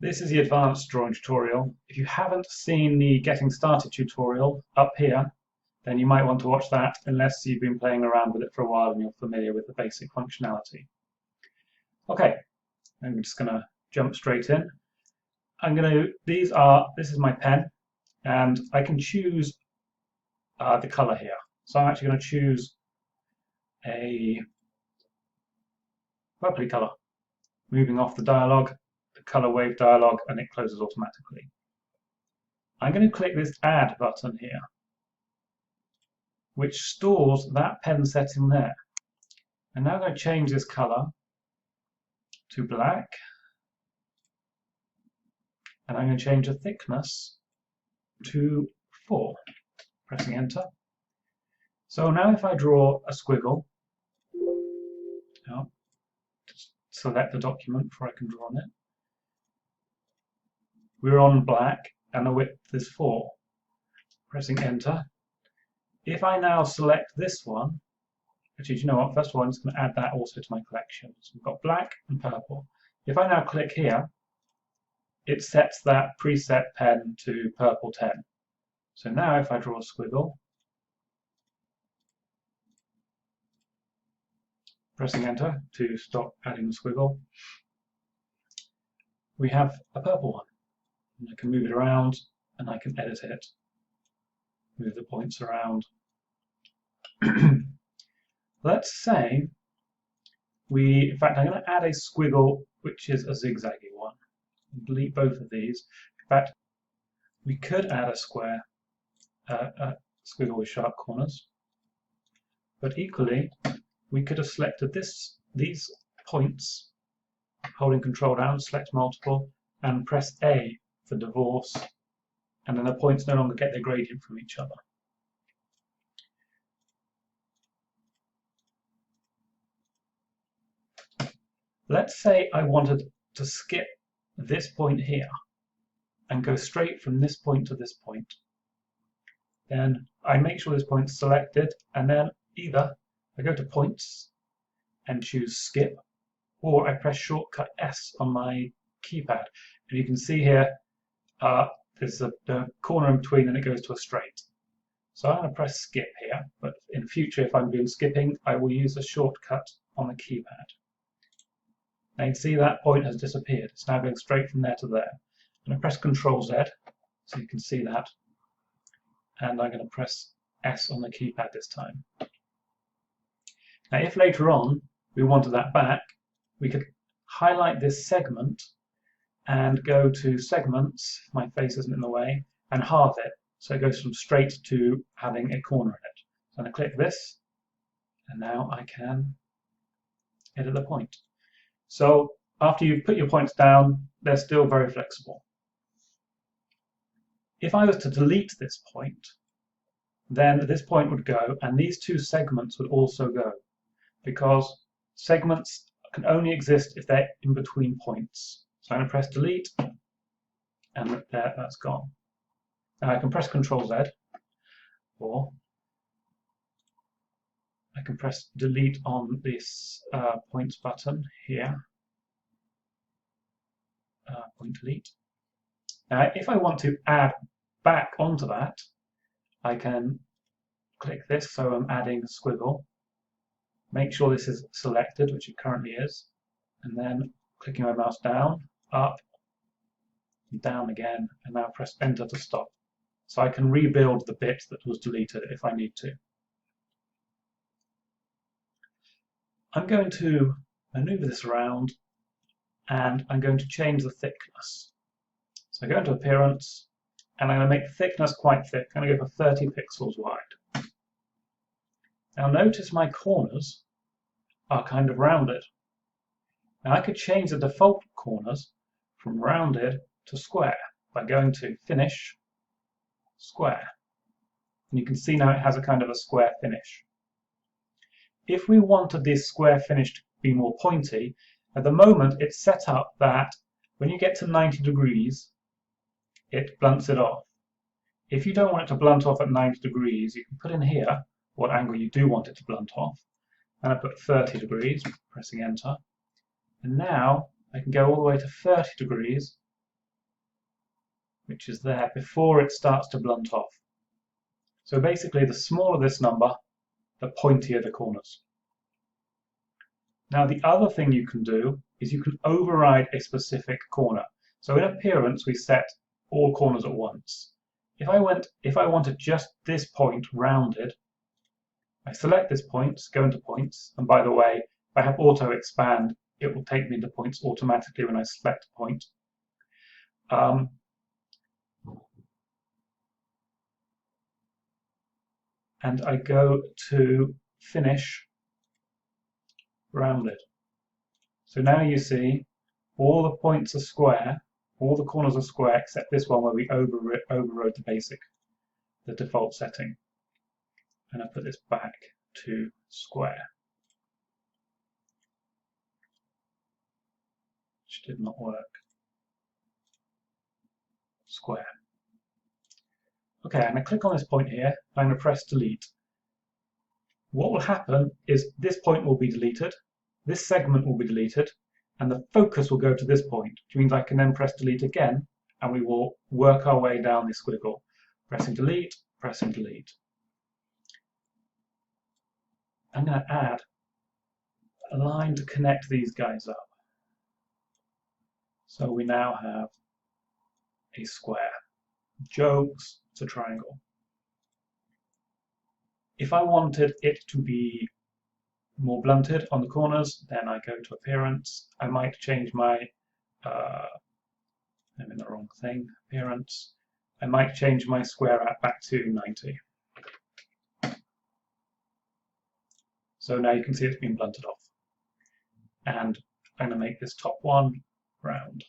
This is the advanced drawing tutorial. If you haven't seen the getting started tutorial up here, then you might want to watch that unless you've been playing around with it for a while and you're familiar with the basic functionality. Okay, I'm just going to jump straight in. This is my pen, and I can choose the color here. So I'm actually going to choose a purpley color, moving off the dialog, the color wave dialog, and it closes automatically. I'm going to click this add button here, which stores that pen setting there. And now I'm going to change this color to black, and I'm going to change the thickness to 4, pressing enter. So now if I draw a squiggle, just select the document before I can draw on it. We're on black and the width is 4, pressing enter. If I now select this one, actually, do you know what? First of all, I'm just going to add that also to my collection. So we've got black and purple. If I now click here, it sets that preset pen to purple 10. So now if I draw a squiggle, pressing enter to stop adding the squiggle, we have a purple one. And I can move it around and I can edit it, move the points around. Let's say in fact, I'm going to add a squiggle which is a zigzaggy one. Delete both of these. In fact, we could add a squiggle with sharp corners, but equally we could have selected these points, holding Control down, select multiple, and press A for divorce, and then the points no longer get their gradient from each other. Let's say I wanted to skip this point here and go straight from this point to this point. Then I make sure this point's selected, and then either I go to points and choose skip, or I press shortcut S on my keypad. And you can see here there's the corner in between and it goes to a straight. So I'm going to press skip here, but in future if I'm doing skipping I will use a shortcut on the keypad. Now you can see that point has disappeared. It's now going straight from there to there. I'm going to press Ctrl Z so you can see that, and I'm going to press S on the keypad this time. Now if later on we wanted that back, we could highlight this segment and go to segments, if my face isn't in the way, and halve it so it goes from straight to having a corner in it. So I'm going to click this, and now I can edit the point. So after you've put your points down, they're still very flexible. If I was to delete this point, then this point would go and these two segments would also go, because segments can only exist if they're in between points. So I'm going to press delete, and there, that's gone. Now I can press Ctrl Z, or I can press delete on this points button here, point delete. Now if I want to add back onto that, I can click this, so I'm adding a squiggle, make sure this is selected, which it currently is, and then clicking my mouse down, up, down again, and now press enter to stop. So I can rebuild the bit that was deleted if I need to. I'm going to maneuver this around and I'm going to change the thickness. So I go into appearance and I'm going to make the thickness quite thick. I'm going to go for 30 pixels wide. Now notice my corners are kind of rounded. Now I could change the default corners from rounded to square by going to Finish, Square. And you can see now it has a kind of a square finish. If we wanted this square finish to be more pointy, at the moment it's set up that when you get to 90 degrees, it blunts it off. If you don't want it to blunt off at 90 degrees, you can put in here what angle you do want it to blunt off. And I put 30 degrees, pressing enter. And now I can go all the way to 30 degrees which is there before it starts to blunt off. So basically, the smaller this number, the pointier the corners. Now the other thing you can do is you can override a specific corner. So in appearance we set all corners at once. If I wanted just this point rounded, I select this point, go into points, and by the way, if I have auto expand, it will take me into points automatically when I select a point. And I go to finish rounded. So now you see all the points are square, all the corners are square except this one where we overrode the default setting. And I put this back to square, which did not work. Square. Okay, I'm going to click on this point here. I'm going to press delete. What will happen is this point will be deleted, this segment will be deleted, and the focus will go to this point, which means I can then press delete again, and we will work our way down this squiggle. Pressing delete, pressing delete. I'm going to add a line to connect these guys up. So we now have a square. Jokes, it's a triangle. If I wanted it to be more blunted on the corners, then I go to appearance. I might change my, I'm in the wrong thing, appearance. I might change my square back to 90. So now you can see it's been blunted off. And I'm going to make this top one round.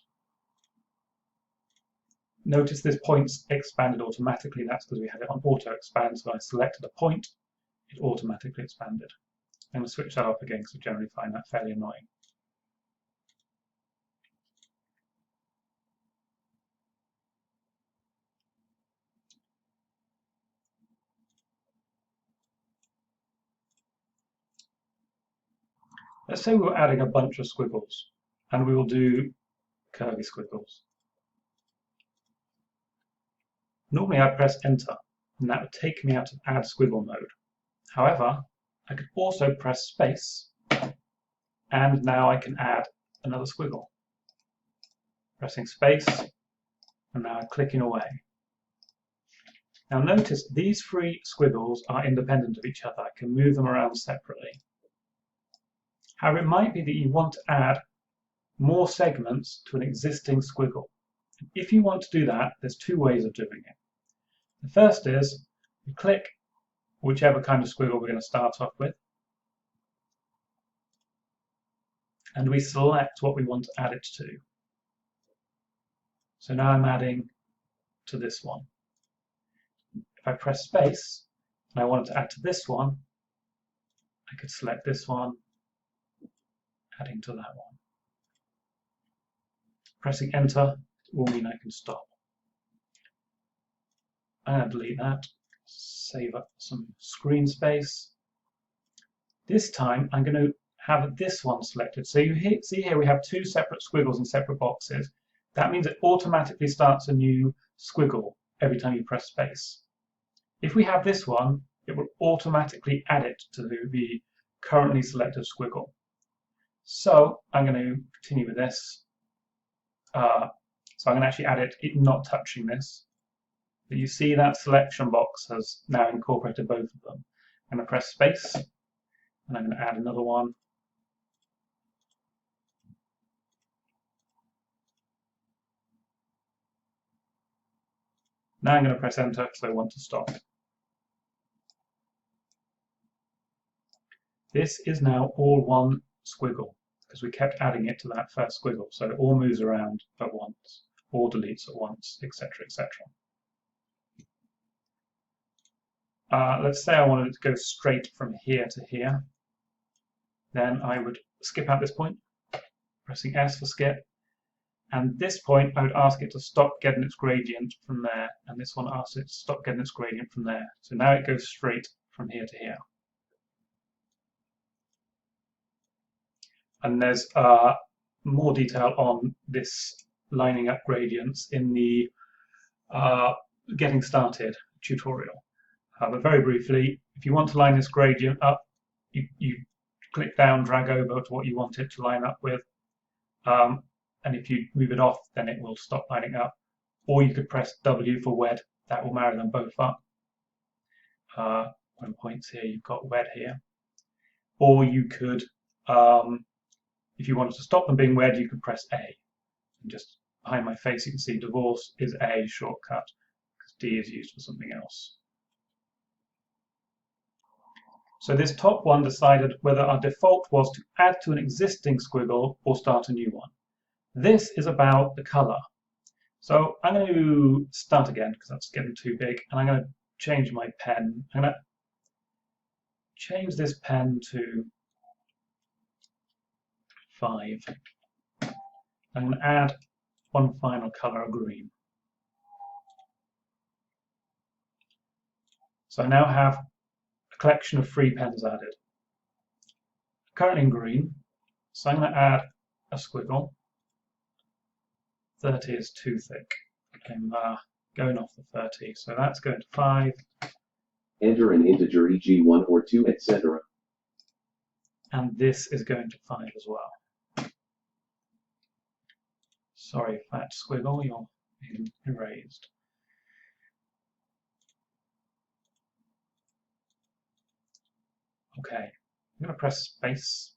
Notice this point's expanded automatically. That's because we had it on auto expand. So I selected a point, it automatically expanded. I'm going to switch that off again because I generally find that fairly annoying. Let's say we're adding a bunch of squiggles, and we will do curvy squiggles. Normally I press enter, and that would take me out of add squiggle mode. However, I could also press space, and now I can add another squiggle. Pressing space, and now I'm clicking away. Now notice these three squiggles are independent of each other. I can move them around separately. However, it might be that you want to add more segments to an existing squiggle. If you want to do that, there's two ways of doing it. The first is you click whichever kind of squiggle we're going to start off with, and we select what we want to add it to. So now I'm adding to this one. If I press space and I wanted to add to this one, I could select this one, adding to that one. Pressing enter will mean I can stop. I'm going to delete that, save up some screen space. This time I'm going to have this one selected. So you see here we have two separate squiggles in separate boxes. That means it automatically starts a new squiggle every time you press space. If we have this one, it will automatically add it to the currently selected squiggle. So I'm going to continue with this. So I'm going to actually add it not touching this. But you see that selection box has now incorporated both of them. I'm going to press space, and I'm going to add another one. Now I'm going to press enter because I want to stop. This is now all one squiggle because we kept adding it to that first squiggle, so it all moves around at once, all deletes at once, etc., etc. Let's say I wanted it to go straight from here to here. Then I would skip out this point, pressing S for skip. And this point, I would ask it to stop getting its gradient from there. And this one asks it to stop getting its gradient from there. So now it goes straight from here to here. And there's more detail on this lining up gradients in the getting started tutorial. But very briefly, if you want to line this gradient up, you click down, drag over to what you want it to line up with, and if you move it off, then it will stop lining up. Or you could press W for wed, that will marry them both up. 1 points here, you've got wed here. Or you could, if you wanted to stop them being wed, you could press A. And just behind my face, you can see divorce is A shortcut, because D is used for something else. So this top one decided whether our default was to add to an existing squiggle or start a new one. This is about the color. So I'm going to start again because that's getting too big, and I'm going to change my pen. I'm going to change this pen to 5. I'm going to add one final color of green. So I now have a collection of 3 pens added. Currently in green, so I'm going to add a squiggle. 30 is too thick. I'm going off the 30, so that's going to 5. Enter an integer, e.g. 1 or 2, etc. And this is going to 5 as well. Sorry, fat squiggle, you're being erased. Okay, I'm going to press space.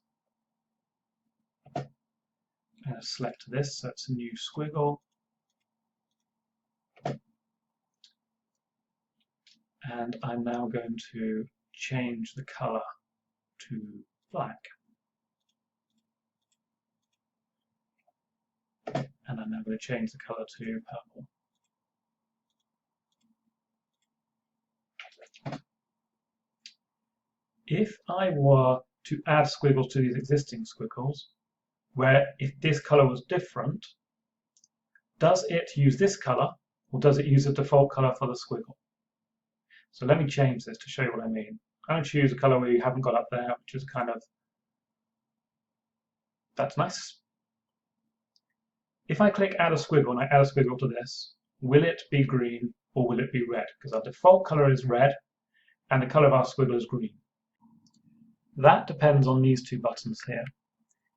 I'm going to select this, so it's a new squiggle. And I'm now going to change the color to black. And I'm now going to change the color to purple. If I were to add squiggles to these existing squiggles, where if this color was different, does it use this color or does it use the default color for the squiggle? So let me change this to show you what I mean. I'm going to choose a color we haven't got up there, which is kind of, that's nice. If I click add a squiggle and I add a squiggle to this, will it be green or will it be red? Because our default color is red and the color of our squiggle is green. That depends on these 2 buttons here.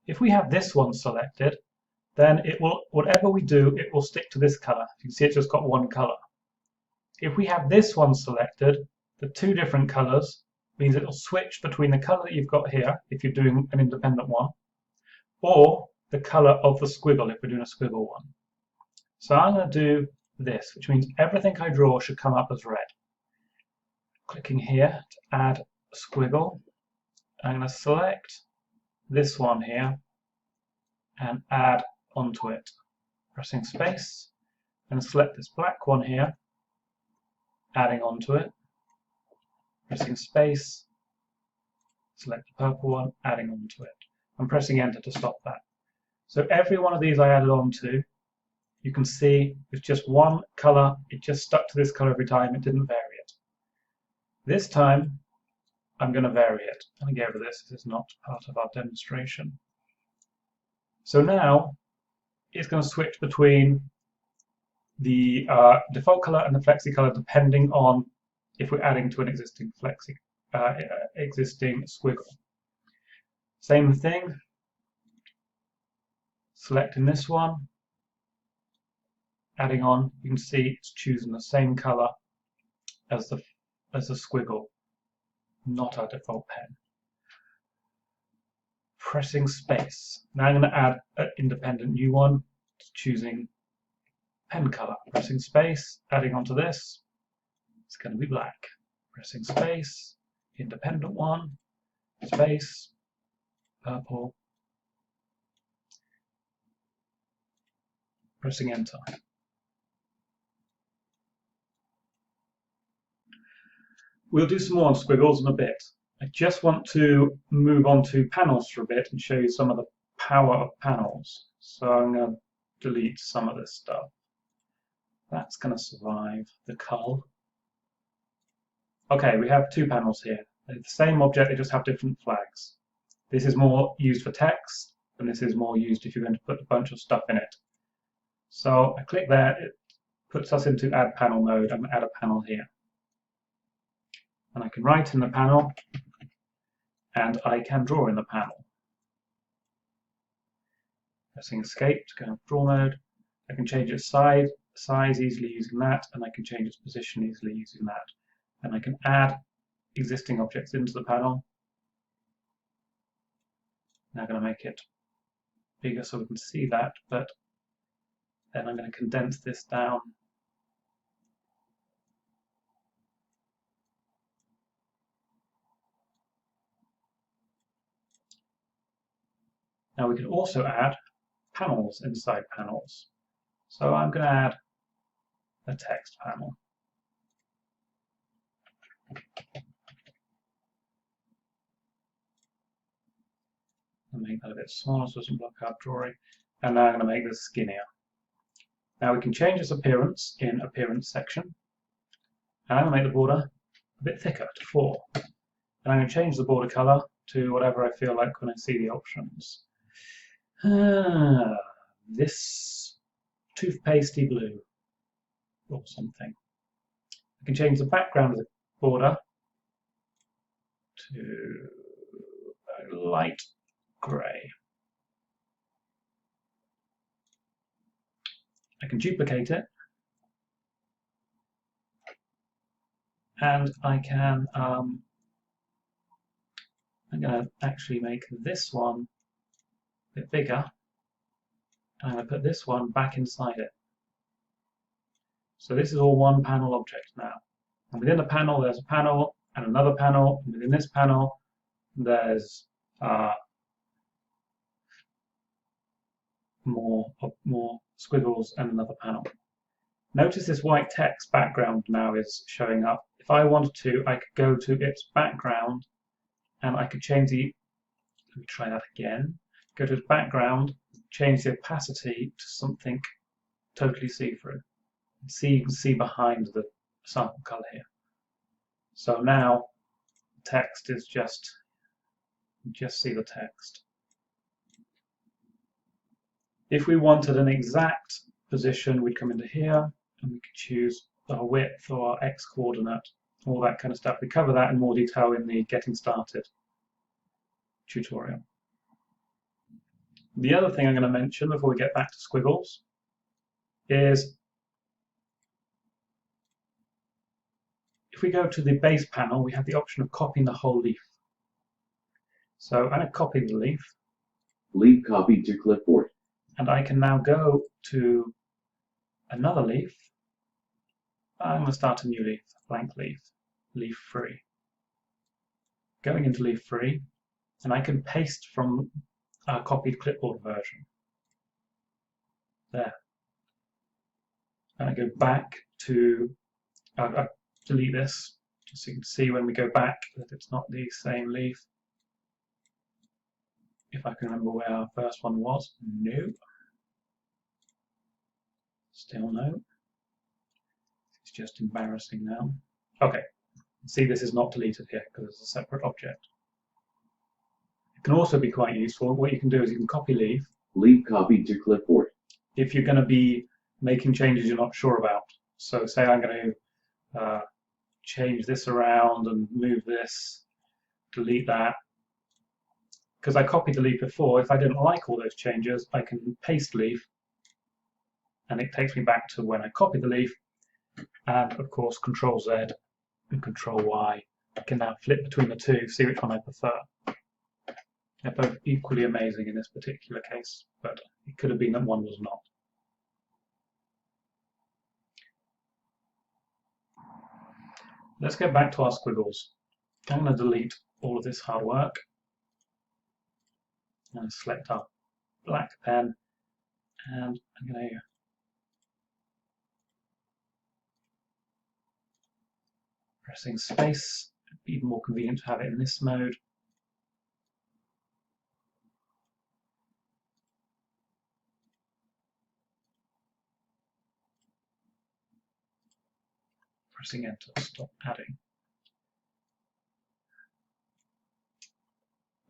If we have this one selected, then it will, whatever we do, it will stick to this color. You can see it's just got 1 color. If we have this one selected, the 2 different colors means it will switch between the color that you've got here, if you're doing an independent one, or the color of the squiggle, if we're doing a squiggle one. So I'm going to do this, which means everything I draw should come up as red. Clicking here to add a squiggle, I'm going to select this one here and add onto it. Pressing space, and select this black one here, adding onto it. Pressing space, select the purple one, adding onto it. I'm pressing enter to stop that. So every one of these I added onto, you can see with just 1 color, it just stuck to this color every time, it didn't vary it. This time, I'm going to vary it. Let me get rid of this, this is not part of our demonstration. So now, it's going to switch between the default color and the flexi color depending on if we're adding to an existing existing squiggle. Same thing, selecting this one, adding on, you can see it's choosing the same color as the squiggle, not our default pen. Pressing space. Now I'm going to add an independent new one, choosing pen color. Pressing space, adding onto this, it's going to be black. Pressing space, independent one, space, purple. Pressing enter. We'll do some more on squiggles in a bit. I just want to move on to panels for a bit and show you some of the power of panels. So I'm going to delete some of this stuff. That's going to survive the cull. Okay, we have 2 panels here. They're the same object, they just have different flags. This is more used for text, and this is more used if you're going to put a bunch of stuff in it. So I click there, it puts us into add panel mode. I'm going to add a panel here. And I can write in the panel, and I can draw in the panel. Pressing escape to go into draw mode. I can change its size easily using that, and I can change its position easily using that. And I can add existing objects into the panel. Now I'm going to make it bigger so we can see that, but then I'm going to condense this down. Now we can also add panels inside panels. So I'm going to add a text panel. I'll make that a bit smaller so it doesn't block out drawing. And now I'm going to make this skinnier. Now we can change its appearance in Appearance section. And I'm going to make the border a bit thicker to 4. And I'm going to change the border color to whatever I feel like when I see the options. This toothpastey blue or something. I can change the background of the border to a light grey. I can duplicate it, and I can I'm going to actually make this one a bit bigger, and I'm going to put this one back inside it. So this is all one panel object now. And within the panel there's a panel and another panel, and within this panel there's more squiggles and another panel. Notice this white text background now is showing up. If I wanted to, I could go to its background and I could change the, let me try that again, go to its background, change the opacity to something totally see-through. You can see behind the sample color here. So now the text is just see the text. If we wanted an exact position, we'd come into here and we could choose our width or our x coordinate, all that kind of stuff. We cover that in more detail in the Getting Started tutorial. The other thing I'm going to mention before we get back to squiggles is if we go to the base panel, we have the option of copying the whole leaf. So I'm going to copy the leaf. Leaf copied to clipboard. And I can now go to another leaf. I'm going to start a new leaf, blank leaf, leaf 3. Going into leaf 3, and I can paste from our copied clipboard version. There. And I go back to, delete this, just so you can see when we go back that it's not the same leaf. If I can remember where our first one was, no. Still no. It's just embarrassing now. Okay, see this is not deleted here because it's a separate object. It can also be quite useful. What you can do is you can copy leaf. Leaf copied to clipboard. If you're going to be making changes you're not sure about. So say I'm going to change this around and move this, delete that. Because I copied the leaf before, if I didn't like all those changes, I can paste leaf, and it takes me back to when I copied the leaf, and of course Control Z and Control Y. I can now flip between the two, see which one I prefer. They're both equally amazing in this particular case, but it could have been that one was not. Let's get back to our squiggles. I'm going to delete all of this hard work. And select our black pen, and I'm going to pressing space. It'd be even more convenient to have it in this mode. Pressing enter to stop adding.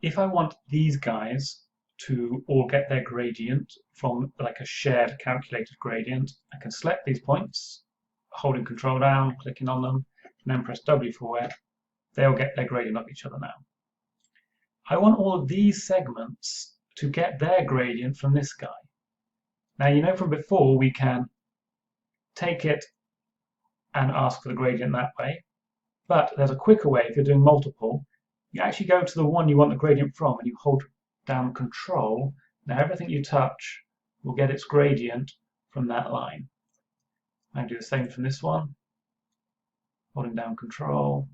If I want these guys to all get their gradient from like a shared calculated gradient, I can select these points, holding Control down, clicking on them, and then press W for where they'll get their gradient of each other now. I want all of these segments to get their gradient from this guy. Now, you know from before we can take it and ask for the gradient that way, but there's a quicker way. If you're doing multiple, you actually go to the one you want the gradient from and you hold down Control. Now everything you touch will get its gradient from that line. I do the same from this one, holding down Control.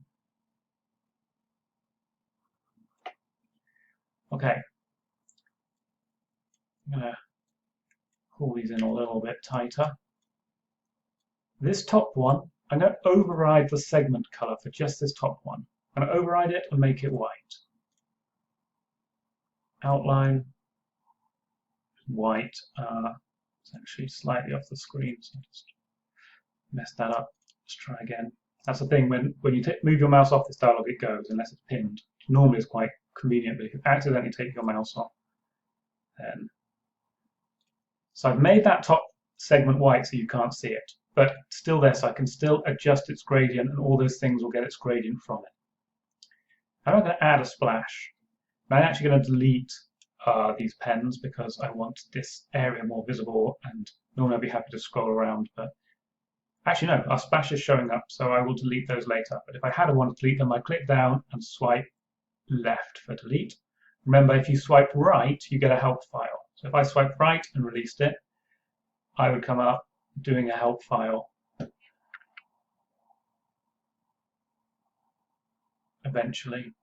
Okay, I'm going to pull these in a little bit tighter. This top one, I'm going to override the segment color for just this top one. I'm going to override it and make it white. Outline, white. It's actually slightly off the screen, so I just messed that up. Let's try again. That's the thing, when you move your mouse off this dialog, it goes, unless it's pinned. Normally it's quite convenient, but if you accidentally take your mouse off, then... So I've made that top segment white so you can't see it, but still there, so I can still adjust its gradient, and all those things will get its gradient from it. Now I'm going to add a splash. Now I'm actually going to delete these pens because I want this area more visible, and normally I'd be happy to scroll around, but actually no, our splash is showing up, so I will delete those later. But if I had one to delete them, I click down and swipe left for delete. Remember, if you swipe right, you get a help file. So if I swipe right and released it, I would come up doing a help file eventually.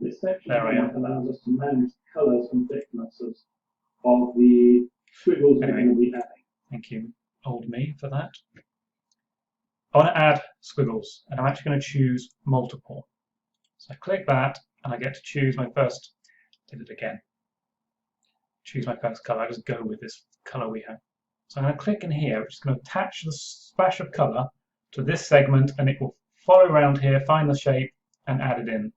This section There I am. allows us to manage colours and thicknesses of the squiggles we're going to be adding. Thank you, old me, for that. I want to add squiggles, and I'm actually going to choose multiple. So I click that, and I get to choose my first, did it again, choose my first colour. I just go with this colour we have. So I'm going to click in here, which is going to attach the splash of colour to this segment, and it will follow around here, find the shape, and add it in.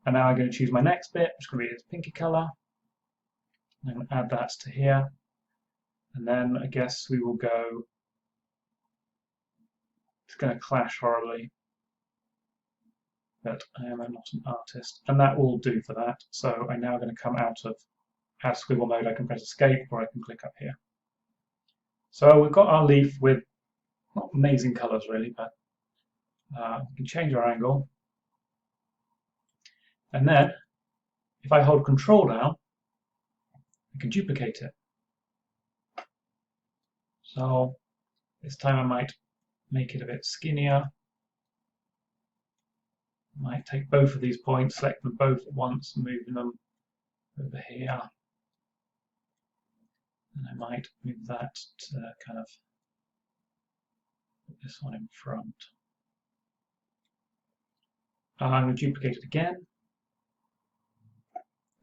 And now I'm going to choose my next bit, which is going to be this pinky colour. I'm going to add that to here. And then I guess we will go, it's going to clash horribly, but I am not an artist. And that will do for that. So I'm now going to come out of add squiggle mode. I can press escape, or I can click up here. So we've got our leaf with not amazing colours really, but we can change our angle. And then, if I hold Control down, I can duplicate it. So this time I might make it a bit skinnier. I might take both of these points, select them both at once, and move them over here. And I might move that to kind of put this one in front. I'm going to duplicate it again.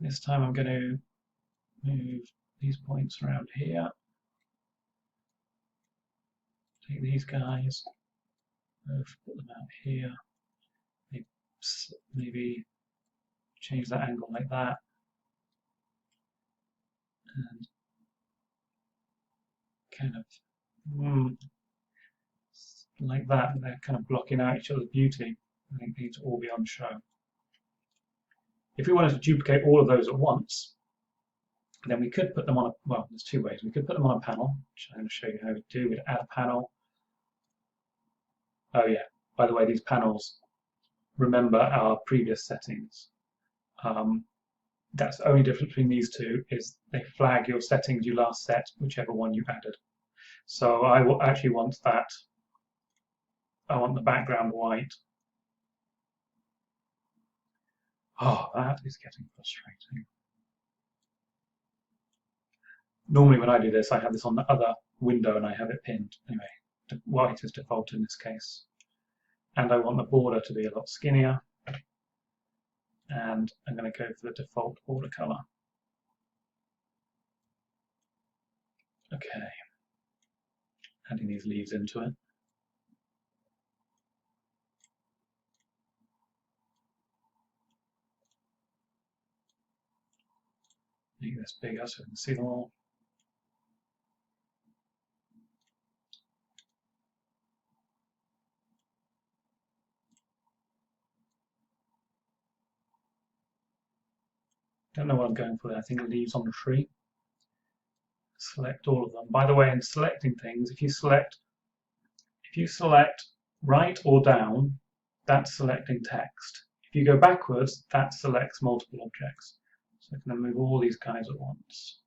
This time I'm going to move these points around here. Take these guys, put them out here. Maybe change that angle like that. And kind of like that. They're kind of blocking out each other's beauty. I think they need to all be on show. If we wanted to duplicate all of those at once, then we could put them on a, well, there's two ways. We could put them on a panel, which I'm going to show you how to do. We'd add a panel. Oh yeah, by the way, these panels, remember our previous settings. That's the only difference between these two, is they flag your settings you last set, whichever one you added. So I will actually want that, I want the background white. Oh, that is getting frustrating. Normally when I do this, I have this on the other window and I have it pinned. Anyway, white is default in this case. And I want the border to be a lot skinnier. And I'm going to go for the default border color. Okay. Adding these leaves into it. make this bigger so we can see them all. Don't know what I'm going for there. I think leaves on the tree. Select all of them. By the way, in selecting things, if you select right or down, that's selecting text. If you go backwards, that selects multiple objects. So I'm going to move all these guys at once.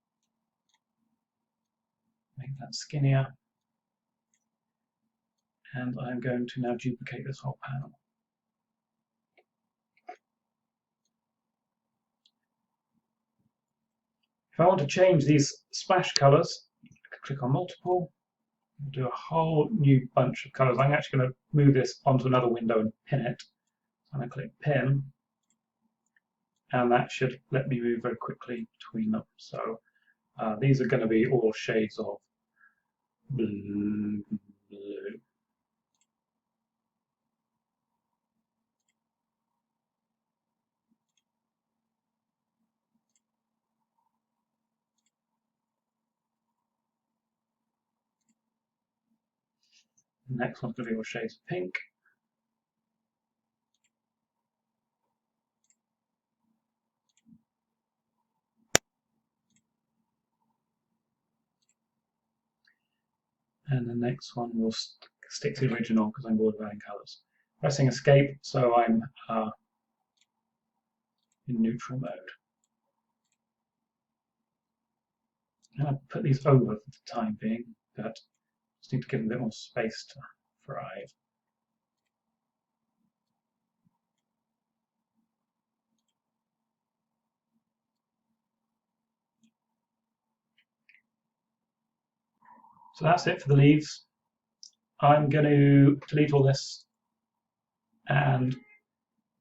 Make that skinnier. And I'm going to now duplicate this whole panel. If I want to change these splash colors, I can click on multiple, and do a whole new bunch of colors. I'm actually going to move this onto another window and pin it. So I'm going to click pin, and that should let me move very quickly between them. So these are going to be all shades of blue. The next one's going to be all shades of pink. And the next one will stick to the original because I'm bored of adding colors. Pressing escape, so I'm in neutral mode. And I'll put these over for the time being, but just need to give them a bit more space to thrive. So that's it for the leaves. I'm going to delete all this and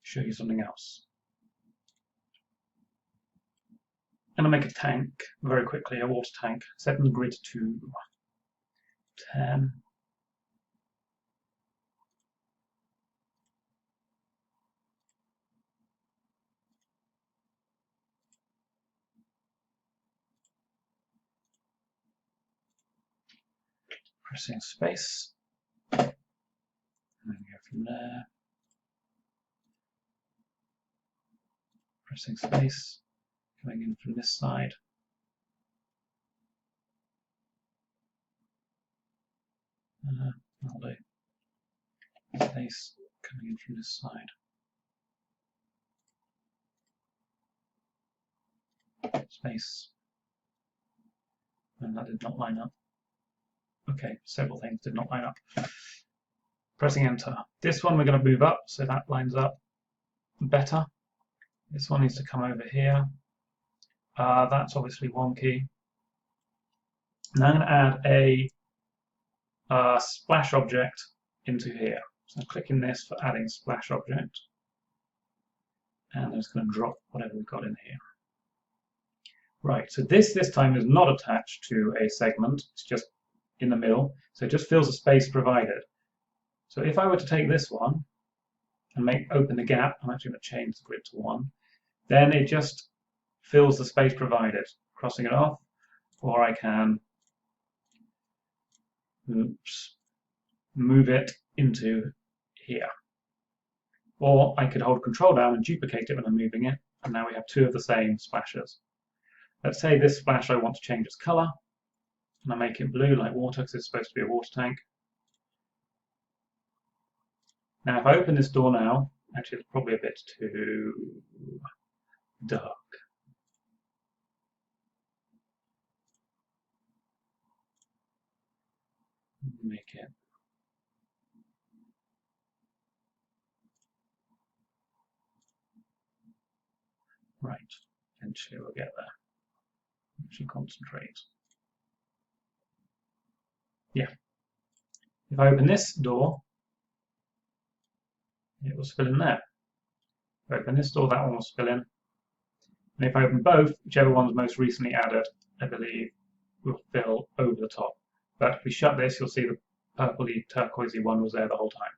show you something else. I'm going to make a tank very quickly, a water tank. Set the grid to 10. Pressing space. And then go from there. Pressing space. Coming in from this side. That'll do. Space coming in from this side. Space. And that did not line up. Okay, several things did not line up. Pressing enter. This one we're going to move up so that lines up better. This one needs to come over here. That's obviously wonky. Now I'm going to add a splash object into here. So I'm clicking this for adding splash object. And I'm just going to drop whatever we've got in here. Right, so this time is not attached to a segment. It's just in the middle. So it just fills the space provided. So if I were to take this one and open the gap, I'm actually going to change the grid to 1, then it just fills the space provided, crossing it off, or I can move it into here. Or I could hold Control down and duplicate it when I'm moving it, and now we have 2 of the same splashes. Let's say this splash I want to change its color, and I make it blue like water because it's supposed to be a water tank. Now if I open this door now, actually it's probably a bit too dark. Make it right. Eventually we'll get there. Actually concentrate. Yeah. If I open this door, it will spill in there. If I open this door, that one will spill in. And if I open both, whichever one's most recently added, I believe, will fill over the top. But if we shut this, you'll see the purpley turquoisey one was there the whole time.